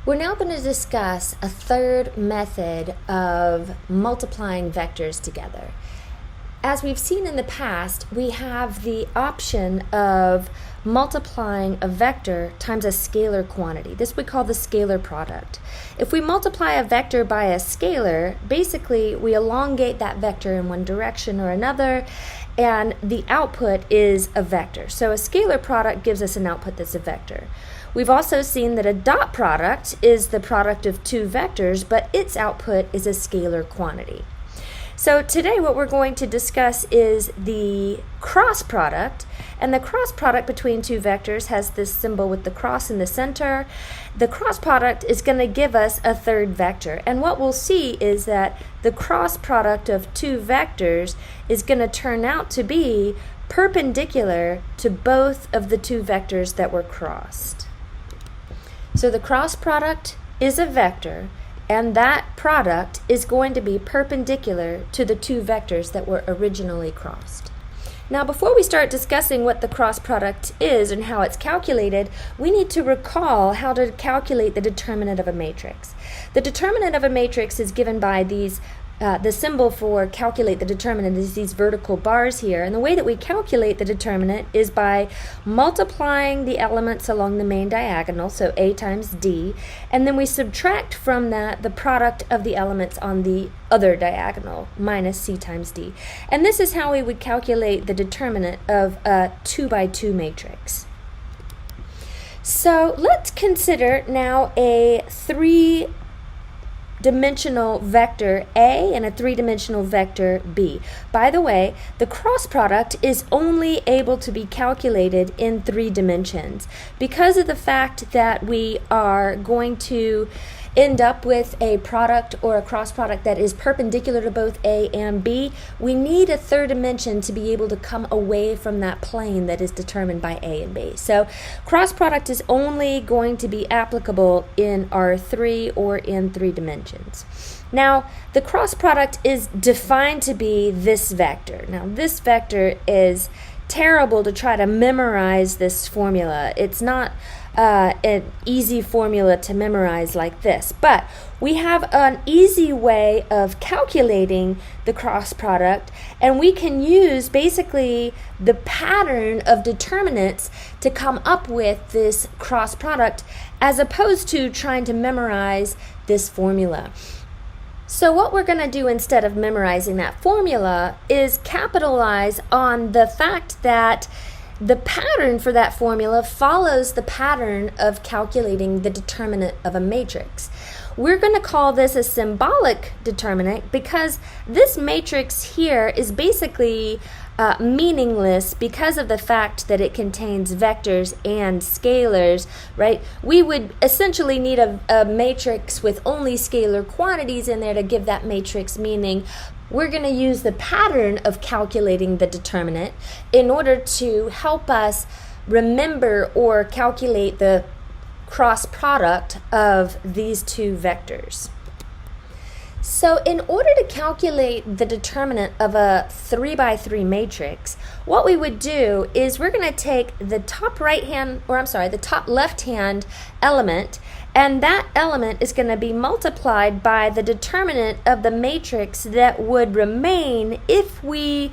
We're now going to discuss a third method of multiplying vectors together. As we've seen in the past, we have the option of multiplying a vector times a scalar quantity. This we call the scalar product. If we multiply a vector by a scalar, basically we elongate that vector in one direction or another, and the output is a vector. So a scalar product gives us an output that's a vector. We've also seen that a dot product is the product of two vectors, but its output is a scalar quantity. So today what we're going to discuss is the cross product, and the cross product between two vectors has this symbol with the cross in the center. The cross product is going to give us a third vector, and what we'll see is that the cross product of two vectors is going to turn out to be perpendicular to both of the two vectors that were crossed. So the cross product is a vector, and that product is going to be perpendicular to the two vectors that were originally crossed. Now, before we start discussing what the cross product is and how it's calculated, we need to recall how to calculate the determinant of a matrix. The determinant of a matrix is given by these the symbol for calculate the determinant is these vertical bars here, and the way that we calculate the determinant is by multiplying the elements along the main diagonal, so A times D, and then we subtract from that the product of the elements on the other diagonal, minus C times D. And this is how we would calculate the determinant of a 2 by 2 matrix. So let's consider now a three-dimensional vector A and a three-dimensional vector B. By the way, the cross product is only able to be calculated in 3 dimensions. Because of the fact that we are going to end up with a product or a cross product that is perpendicular to both A and B, we need a third dimension to be able to come away from that plane that is determined by A and B. So cross product is only going to be applicable in R3 or in 3 dimensions. Now, the cross product is defined to be this vector. Now, this vector is terrible to try to memorize this formula. It's not an easy formula to memorize like this, but we have an easy way of calculating the cross product, and we can use basically the pattern of determinants to come up with this cross product as opposed to trying to memorize this formula. So what we're going to do instead of memorizing that formula is capitalize on the fact that the pattern for that formula follows the pattern of calculating the determinant of a matrix. We're going to call this a symbolic determinant because this matrix here is basically meaningless because of the fact that it contains vectors and scalars, right? We would essentially need a matrix with only scalar quantities in there to give that matrix meaning. We're going to use the pattern of calculating the determinant in order to help us remember or calculate the cross product of these two vectors. So in order to calculate the determinant of a 3 by 3 matrix, what we would do is we're going to take the top left-hand element, and that element is going to be multiplied by the determinant of the matrix that would remain if we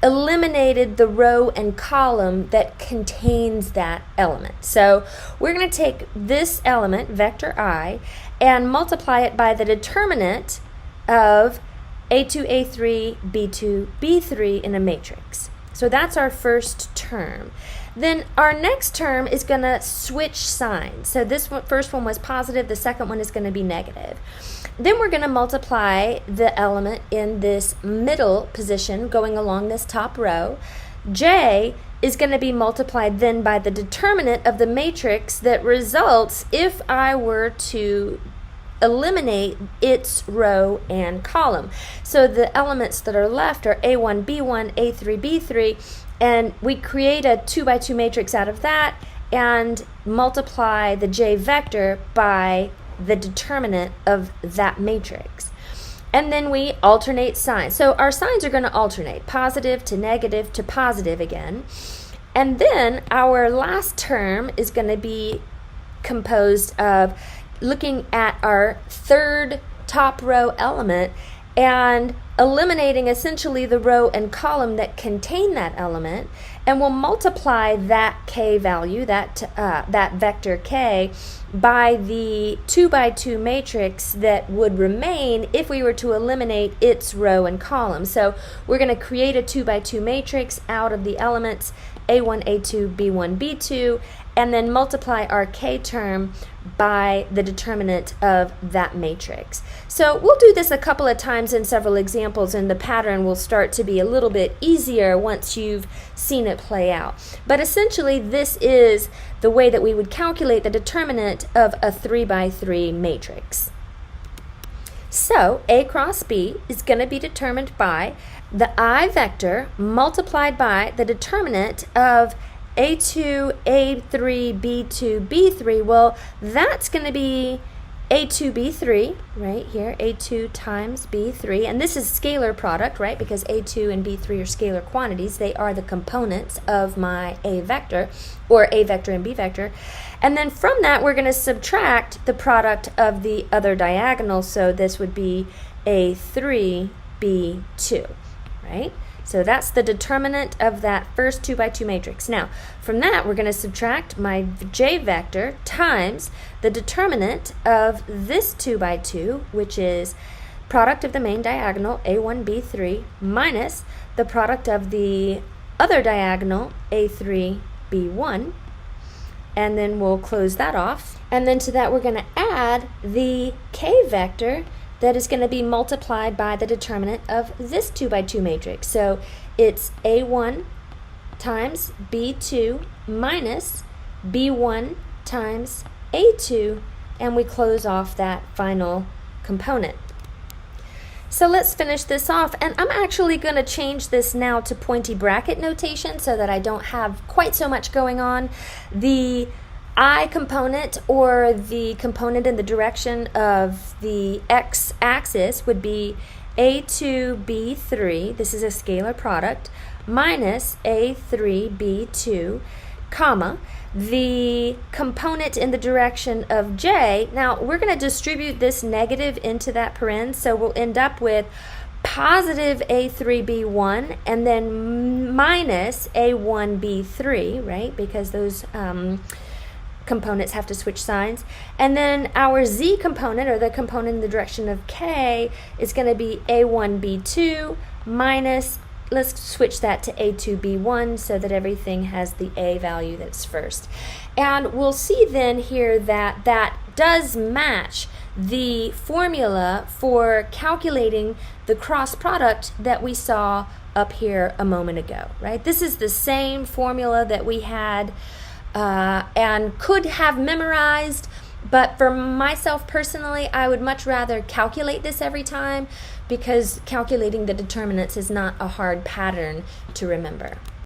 eliminated the row and column that contains that element. So we're going to take this element, vector I, and multiply it by the determinant of A2, A3, B2, B3 in a matrix. So that's our first term. Then our next term is going to switch signs. So this first one was positive, the second one is going to be negative. Then we're going to multiply the element in this middle position going along this top row. J is going to be multiplied then by the determinant of the matrix that results if I were to eliminate its row and column. So the elements that are left are A1, B1, A3, B3, and we create a 2 by 2 matrix out of that and multiply the J vector by the determinant of that matrix. And then we alternate signs. So our signs are going to alternate, positive to negative to positive again. And then our last term is going to be composed of looking at our third top row element and eliminating essentially the row and column that contain that element, and we'll multiply that k value, that vector k, by the 2 by 2 matrix that would remain if we were to eliminate its row and column. So we're going to create a 2 by 2 matrix out of the elements a1, a2, b1, b2, and then multiply our k term by the determinant of that matrix. So we'll do this a couple of times in several examples, and the pattern will start to be a little bit easier once you've seen it play out. But essentially, this is the way that we would calculate the determinant of a 3 by 3 matrix. So A cross B is going to be determined by the I vector multiplied by the determinant of A2, A3, B2, B3. Well, that's going to be A2, B3, right here, A2 times B3. And this is scalar product, right, because A2 and B3 are scalar quantities. They are the components of my A vector, or A vector and B vector. And then from that, we're going to subtract the product of the other diagonal. So this would be A3, B2, right? So that's the determinant of that first 2 by 2 matrix. Now, from that, we're going to subtract my J vector times the determinant of this 2 by 2, which is product of the main diagonal, A1, B3, minus the product of the other diagonal, A3, B1. And then we'll close that off. And then to that, we're going to add the K vector that is going to be multiplied by the determinant of this 2 by 2 matrix. So it's A1 times B2 minus B1 times A2, and we close off that final component. So let's finish this off, and I'm actually going to change this now to pointy bracket notation so that I don't have quite so much going on. The I component, or the component in the direction of the x-axis, would be A2B3, this is a scalar product, minus A3B2, comma, the component in the direction of J. Now, we're going to distribute this negative into that paren, so we'll end up with positive A3B1 and then minus A1B3, right, because those components have to switch signs. And then our Z component, or the component in the direction of K, is going to be A1B2 minus, let's switch that to A2B1 so that everything has the A value that's first. And we'll see then here that that does match the formula for calculating the cross product that we saw up here a moment ago, right? This is the same formula that we had and could have memorized, but for myself personally, I would much rather calculate this every time, because calculating the determinants is not a hard pattern to remember.